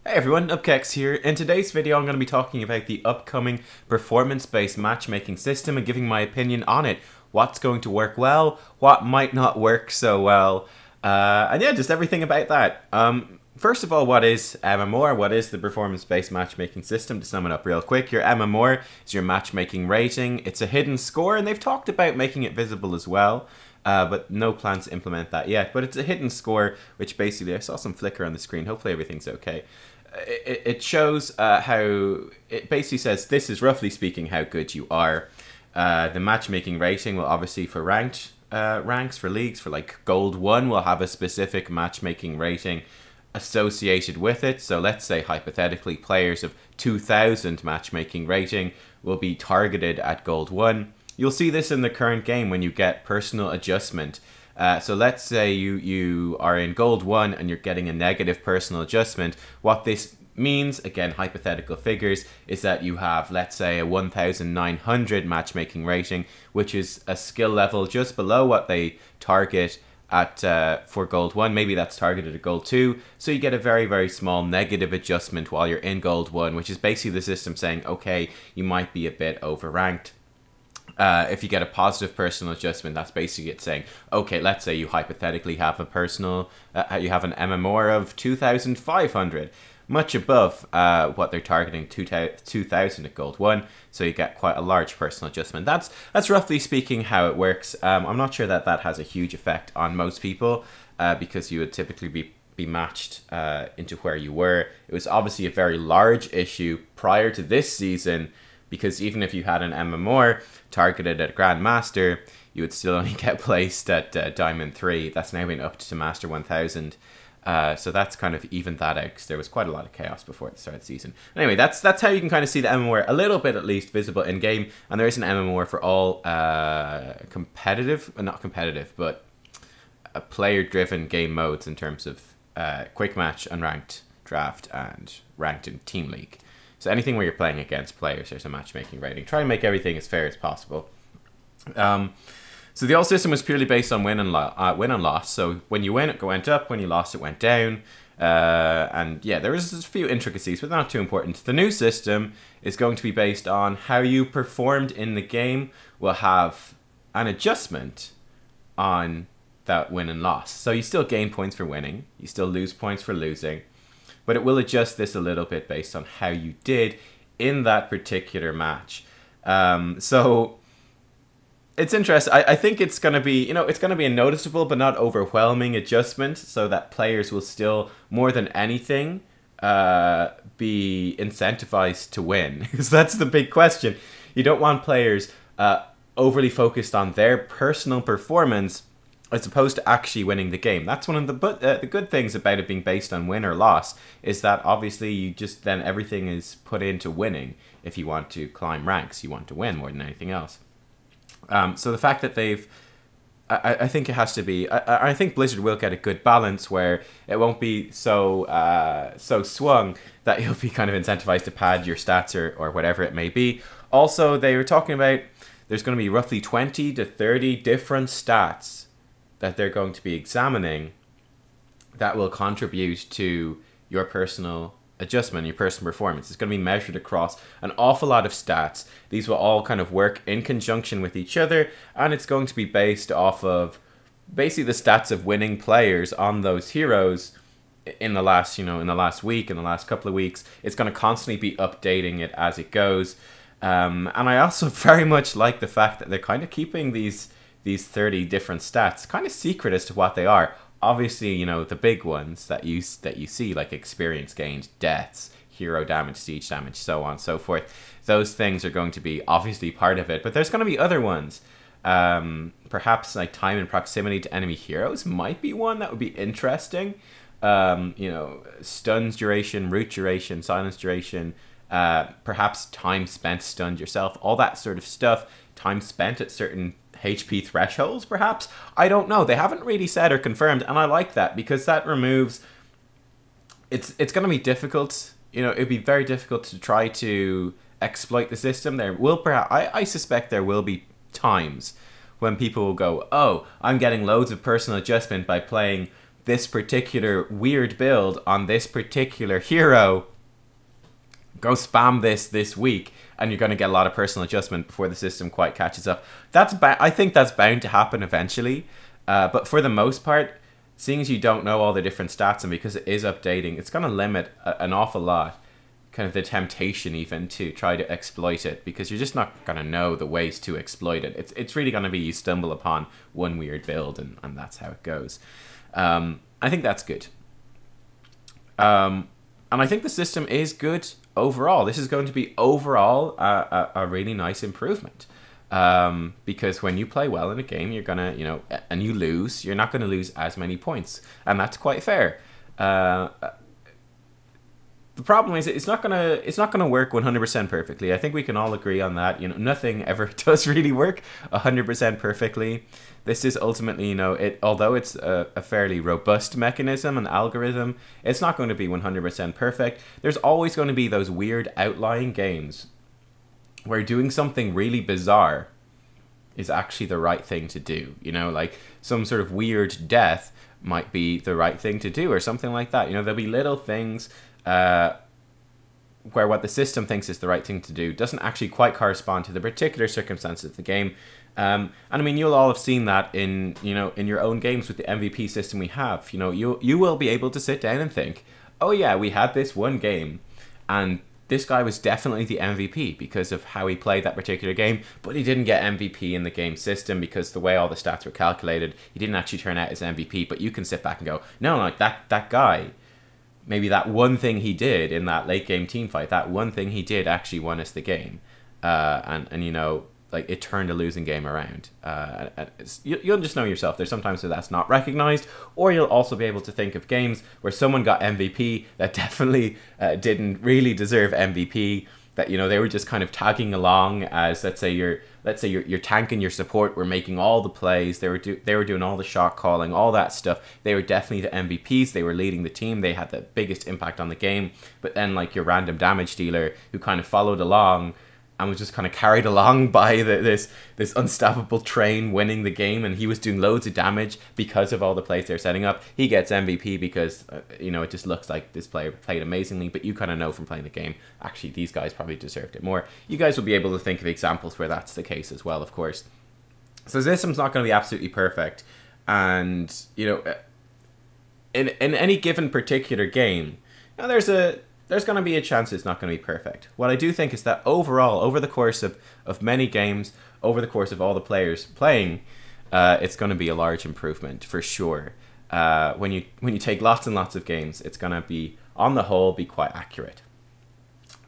Hey everyone, Nubkeks here. In today's video I'm going to be talking about the upcoming performance-based matchmaking system and giving my opinion on it. What's going to work well, what might not work so well, and yeah, just everything about that. First of all, what is MMR? What is the performance-based matchmaking system? To sum it up real quick, your MMR is your matchmaking rating. It's a hidden score, and they've talked about making it visible as well. But no plans to implement that yet. But it's a hidden score, which basically, I saw some flicker on the screen. Hopefully everything's okay. It shows how, it basically says this is roughly speaking how good you are. The matchmaking rating will obviously for ranked ranks, for leagues, for like Gold 1 will have a specific matchmaking rating associated with it. So let's say hypothetically players of 2000 matchmaking rating will be targeted at Gold 1. You'll see this in the current game when you get personal adjustment. So let's say you are in Gold 1 and you're getting a negative personal adjustment. What this means, again, hypothetical figures, is that you have, let's say, a 1900 matchmaking rating, which is a skill level just below what they target at for Gold 1. Maybe that's targeted at Gold 2. So you get a very, very small negative adjustment while you're in Gold 1, which is basically the system saying, okay, you might be a bit overranked. If you get a positive personal adjustment, that's basically it saying, okay, let's say you hypothetically have a personal, you have an MMR of 2,500, much above what they're targeting, 2,000 at Gold 1, so you get quite a large personal adjustment. That's roughly speaking how it works. I'm not sure that that has a huge effect on most people, because you would typically be matched into where you were. It was obviously a very large issue prior to this season, because even if you had an MMR targeted at Grandmaster, you would still only get placed at Diamond 3. That's now been upped to Master 1000. So that's kind of evened that out, because there was quite a lot of chaos before the start of the season. Anyway, that's how you can kind of see the MMR a little bit at least visible in-game. And there is an MMR for all competitive, not competitive, but player-driven game modes in terms of quick match, unranked, draft, and ranked in Team League. So anything where you're playing against players, there's a matchmaking rating. Try and make everything as fair as possible. So the old system was purely based on win and loss. So when you win, it went up. When you lost, it went down. And yeah, there was a few intricacies, but not too important. The new system is going to be based on how you performed in the game. Will have an adjustment on that win and loss. So you still gain points for winning. You still lose points for losing. But it will adjust this a little bit based on how you did in that particular match. So it's interesting. I think it's going to be, it's going to be a noticeable but not overwhelming adjustment, so that players will still, more than anything, be incentivized to win. Because that's the big question. You don't want players overly focused on their personal performance as opposed to actually winning the game. That's one of the good things about it being based on win or loss, is that obviously you just, then everything is put into winning. If you want to climb ranks, you want to win more than anything else. So the fact that they've, I think it has to be, I think Blizzard will get a good balance where it won't be so swung that you'll be kind of incentivized to pad your stats or whatever it may be. Also, they were talking about there's going to be roughly 20 to 30 different stats that they're going to be examining that will contribute to your personal adjustment, your personal performance. It's going to be measured across an awful lot of stats. These will all kind of work in conjunction with each other, and it's going to be based off of basically the stats of winning players on those heroes in the last, in the last week, in the last couple of weeks. It's going to constantly be updating it as it goes. And I also very much like the fact that they're kind of keeping these 30 different stats kind of secret as to what they are. Obviously, the big ones that you see, like experience gained, deaths, hero damage, siege damage, so on and so forth. Those things are going to be obviously part of it, but there's going to be other ones. Perhaps like time and proximity to enemy heroes might be one that would be interesting. Stuns duration, root duration, silence duration, perhaps time spent stunned yourself, all that sort of stuff. Time spent at certain HP thresholds, perhaps? I don't know. They haven't really said or confirmed, and I like that, because that removes... It's going to be difficult. It'd be very difficult to try to exploit the system. There will perhaps... I suspect there will be times when people will go, oh, I'm getting loads of personal adjustment by playing this particular weird build on this particular hero, go spam this week, and you're going to get a lot of personal adjustment before the system quite catches up. I think that's bound to happen eventually, but for the most part, seeing as you don't know all the different stats, and because it is updating, it's going to limit an awful lot kind of the temptation even to try to exploit it, because you're just not going to know the ways to exploit it. It's really going to be you stumble upon one weird build, and that's how it goes. I think that's good. And I think the system is good overall. This is going to be overall a really nice improvement. Because when you play well in a game, you're gonna, and you lose, you're not gonna lose as many points, and that's quite fair. The problem is it's not gonna work 100% perfectly. I think we can all agree on that. Nothing ever does really work 100% perfectly. This is ultimately, although it's a fairly robust mechanism and algorithm, it's not going to be 100% perfect. There's always going to be those weird outlying games where doing something really bizarre is actually the right thing to do. Like some sort of weird death might be the right thing to do, or something like that. There'll be little things where what the system thinks is the right thing to do doesn't actually quite correspond to the particular circumstances of the game. And I mean, you'll all have seen that in your own games with the MVP system we have. You will be able to sit down and think, oh yeah, we had this one game, and this guy was definitely the MVP because of how he played that particular game, but he didn't get MVP in the game system because the way all the stats were calculated, he didn't actually turn out as MVP. But you can sit back and go, no, like that guy, maybe that one thing he did in that late game team fight, that one thing he did actually won us the game. And like it turned a losing game around. You'll just know yourself. There's sometimes where that's not recognized, or you'll also be able to think of games where someone got MVP that definitely didn't really deserve MVP. That they were just kind of tagging along as let's say your tank and your support were making all the plays. They were doing all the shot calling, all that stuff. They were definitely the MVPs. They were leading the team. They had the biggest impact on the game. But then like your random damage dealer who kind of followed along and was just kind of carried along by this unstoppable train winning the game, and he was doing loads of damage because of all the plays they're setting up. He gets MVP because it just looks like this player played amazingly, but you kind of know from playing the game, actually these guys probably deserved it more. You guys will be able to think of examples where that's the case as well, of course. So the system's not going to be absolutely perfect, and in any given particular game, there's going to be a chance it's not going to be perfect. What I do think is that overall, over the course of many games, over the course of all the players playing, it's going to be a large improvement for sure. When you take lots and lots of games, it's going to be, on the whole, be quite accurate.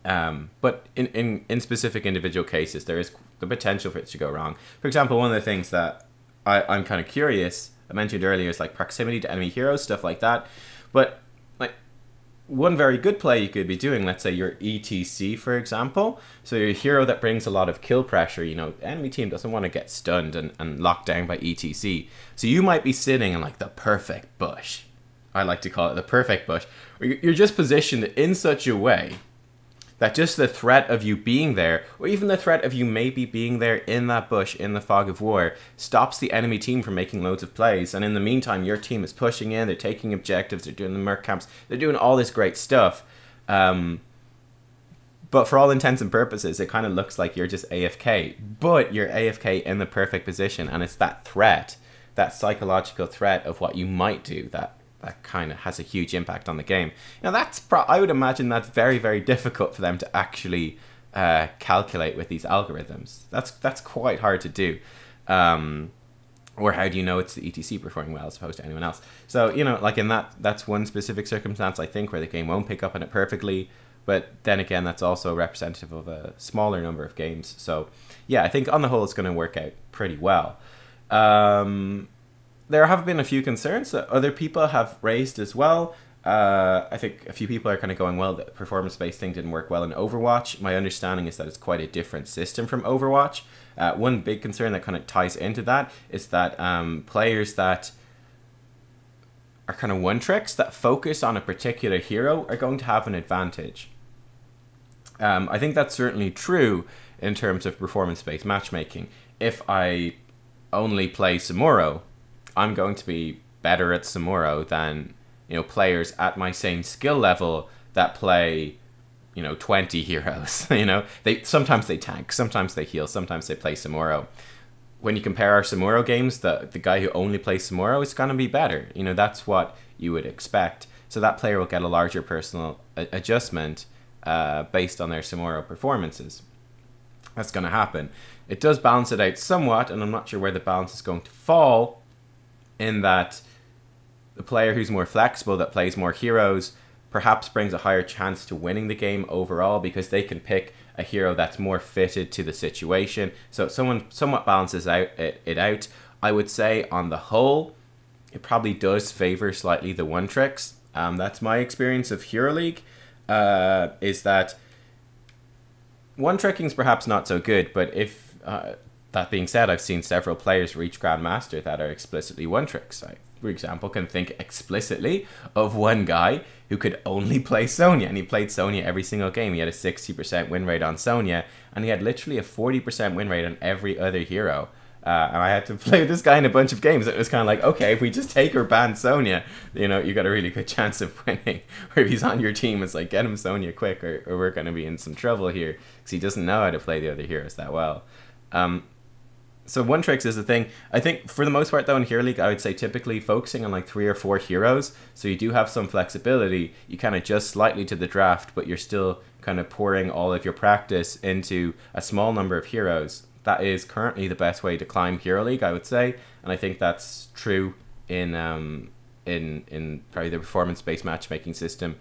But in specific individual cases, there is the potential for it to go wrong. For example, one of the things that I'm kind of curious, I mentioned earlier, is like proximity to enemy heroes, stuff like that. But one very good play you could be doing, let's say your ETC, for example. So your hero that brings a lot of kill pressure, the enemy team doesn't want to get stunned and locked down by ETC. So you might be sitting in like the perfect bush. I like to call it the perfect bush. You're just positioned in such a way that just the threat of you being there, or even the threat of you maybe being there in that bush in the fog of war, stops the enemy team from making loads of plays. And in the meantime, your team is pushing in, they're taking objectives, they're doing the merc camps, they're doing all this great stuff. But for all intents and purposes, it kind of looks like you're just AFK. But you're AFK in the perfect position, and it's that threat, that psychological threat of what you might do that kind of has a huge impact on the game. Now I would imagine that's very, very difficult for them to actually calculate with these algorithms. That's quite hard to do. Or how do you know it's the ETC performing well as opposed to anyone else? So, like in that's one specific circumstance, I think, where the game won't pick up on it perfectly. But then again, that's also representative of a smaller number of games. So, yeah, I think on the whole, it's going to work out pretty well. There have been a few concerns that other people have raised as well. I think a few people are kind of going, well, the performance-based thing didn't work well in Overwatch. My understanding is that it's quite a different system from Overwatch. One big concern that kind of ties into that is that players that are kind of one-tricks, that focus on a particular hero, are going to have an advantage. I think that's certainly true in terms of performance-based matchmaking. If I only play Samuro, I'm going to be better at Samuro than, you know, players at my same skill level that play, you know, 20 heroes. You know, sometimes they tank, sometimes they heal, sometimes they play Samuro. When you compare our Samuro games, the guy who only plays Samuro is going to be better. You know, that's what you would expect. So that player will get a larger personal adjustment based on their Samuro performances. That's going to happen. It does balance it out somewhat, and I'm not sure where the balance is going to fall, in that the player who's more flexible, that plays more heroes, perhaps brings a higher chance to winning the game overall, because they can pick a hero that's more fitted to the situation. So someone somewhat balances it out. I would say on the whole, it probably does favor slightly the one tricks. That's my experience of Hero League, is that one tricking is perhaps not so good, but if that being said, I've seen several players reach Grandmaster that are explicitly one tricks. I, for example, can think explicitly of one guy who could only play Sonya, and he played Sonya every single game. He had a 60% win rate on Sonya, and he had literally a 40% win rate on every other hero. And I had to play with this guy in a bunch of games. It was kind of like, okay, if we just take or ban Sonya, you know, you got a really good chance of winning. Or if he's on your team, it's like, get him Sonya quick, or we're going to be in some trouble here, because he doesn't know how to play the other heroes that well. So one tricks is the thing. I think for the most part though in Hero League, I would say typically focusing on like 3 or 4 heroes. So you do have some flexibility. You kind of adjust slightly to the draft, but you're still kind of pouring all of your practice into a small number of heroes. That is currently the best way to climb Hero League, I would say. And I think that's true in probably the performance-based matchmaking system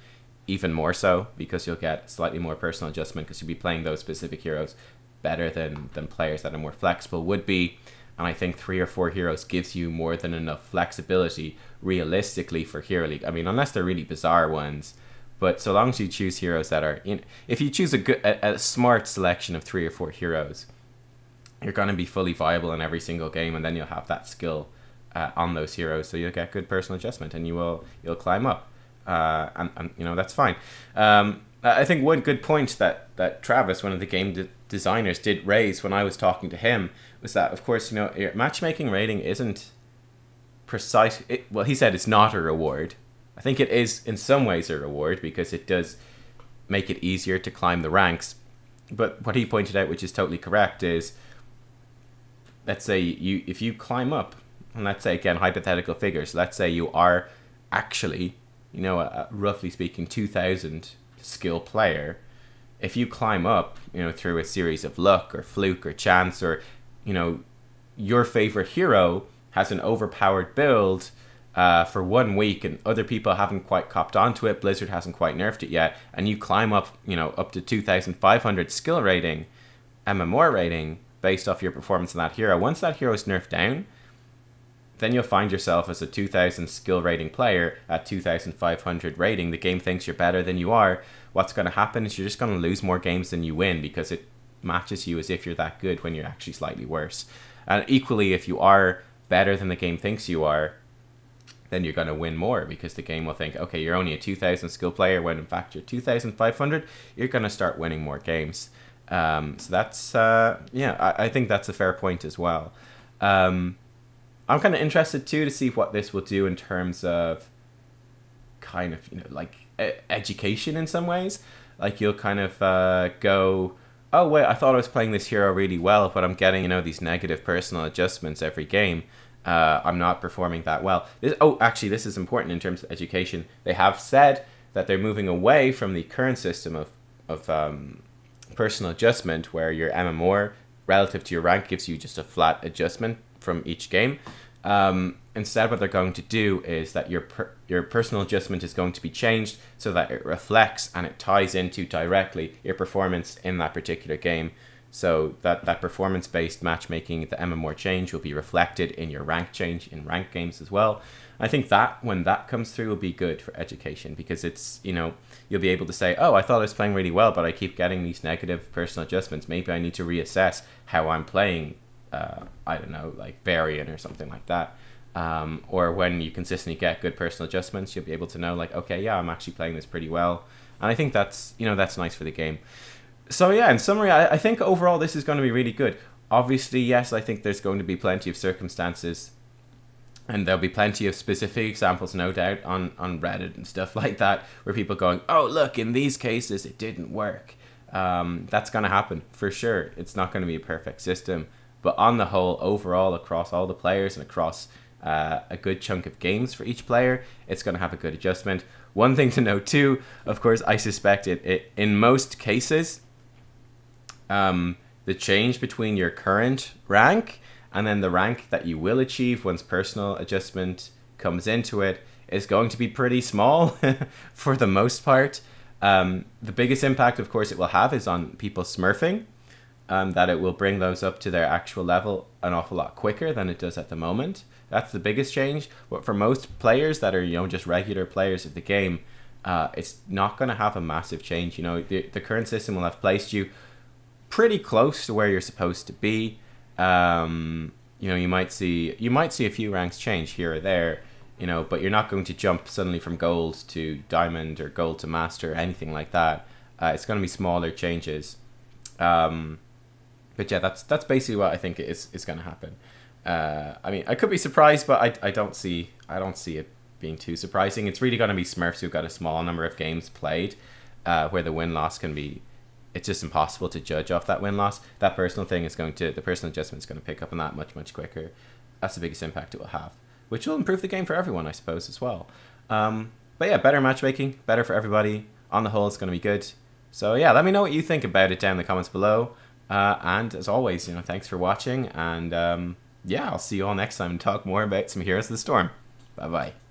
even more so, because you'll get slightly more personal adjustment because you'll be playing those specific heroes better than players that are more flexible would be. And I think 3 or 4 heroes gives you more than enough flexibility realistically for Hero League. I mean, unless they're really bizarre ones, but so long as you choose heroes that are if you choose a smart selection of 3 or 4 heroes, you're going to be fully viable in every single game, and then you'll have that skill on those heroes, so you'll get good personal adjustment, and you'll climb up, and you know, that's fine. I think one good point that Travis, one of the game designers, did raise when I was talking to him was that, of course, you know, your matchmaking rating isn't precise. Well, he said it's not a reward. I think it is in some ways a reward, because it does make it easier to climb the ranks. But what he pointed out, which is totally correct, is, let's say if you climb up, and let's say, again, hypothetical figures, let's say you are actually, you know, roughly speaking, 2,000 skill player. If you climb up, you know, through a series of luck or fluke or chance, or, you know, your favorite hero has an overpowered build for 1 week and other people haven't quite copped onto it, Blizzard hasn't quite nerfed it yet, and you climb up, you know, up to 2,500 skill rating, MMR rating, based off your performance on that hero. Once that hero is nerfed down, then you'll find yourself as a 2,000 skill rating player at 2,500 rating. The game thinks you're better than you are. What's going to happen is you're just going to lose more games than you win, because it matches you as if you're that good when you're actually slightly worse. And equally, if you are better than the game thinks you are, then you're going to win more, because the game will think, okay, you're only a 2,000 skill player, when in fact you're 2,500. You're going to start winning more games. So that's, yeah, I think that's a fair point as well. I'm kind of interested too to see what this will do in terms of kind of, you know, like education in some ways. Like you'll kind of go, oh wait, I thought I was playing this hero really well, but I'm getting, you know, these negative personal adjustments every game. I'm not performing that well. Actually, this is important in terms of education. They have said that they're moving away from the current system of personal adjustment, where your MMR relative to your rank gives you just a flat adjustment from each game. Instead, what they're going to do is that your personal adjustment is going to be changed so that it reflects and it ties into directly your performance in that particular game. So that performance-based matchmaking, the MMR change, will be reflected in your rank change in ranked games as well. I think that when that comes through will be good for education, because it's, you know, you'll be able to say, oh, I thought I was playing really well, but I keep getting these negative personal adjustments. Maybe I need to reassess how I'm playing, I don't know, like Varian or something like that. Or when you consistently get good personal adjustments, you'll be able to know, like, okay, yeah, I'm actually playing this pretty well. And I think that's, you know, that's nice for the game. So yeah, in summary, I think overall this is going to be really good. Obviously, yes, I think there's going to be plenty of circumstances And there'll be plenty of specific examples, no doubt, on Reddit and stuff like that, where people going, oh, look, in these cases, it didn't work. That's going to happen, for sure. It's not going to be a perfect system. But on the whole, overall, across all the players and across a good chunk of games for each player, it's going to have a good adjustment. One thing to note, too, of course, I suspect it in most cases, the change between your current rank and then the rank that you will achieve once personal adjustment comes into it is going to be pretty small for the most part. The biggest impact, of course, it will have is on people smurfing, that it will bring those up to their actual level an awful lot quicker than it does at the moment. That's the biggest change. But for most players that are, just regular players of the game, it's not going to have a massive change. The current system will have placed you pretty close to where you're supposed to be. You might see a few ranks change here or there, but you're not going to jump suddenly from gold to diamond or gold to master or anything like that. It's going to be smaller changes. But yeah, that's basically what I think is going to happen. I could be surprised, but I don't see it being too surprising. It's really going to be Smurfs who've got a small number of games played, where the win-loss can be, it's just impossible to judge off that win-loss. That personal thing the personal adjustment is going to pick up on that much, much quicker. That's the biggest impact it will have, which will improve the game for everyone, I suppose, as well. But yeah, better matchmaking, better for everybody. On the whole, it's going to be good. So yeah, let me know what you think about it down in the comments below. And as always, thanks for watching. And yeah, I'll see you all next time and talk more about some Heroes of the Storm. Bye-bye.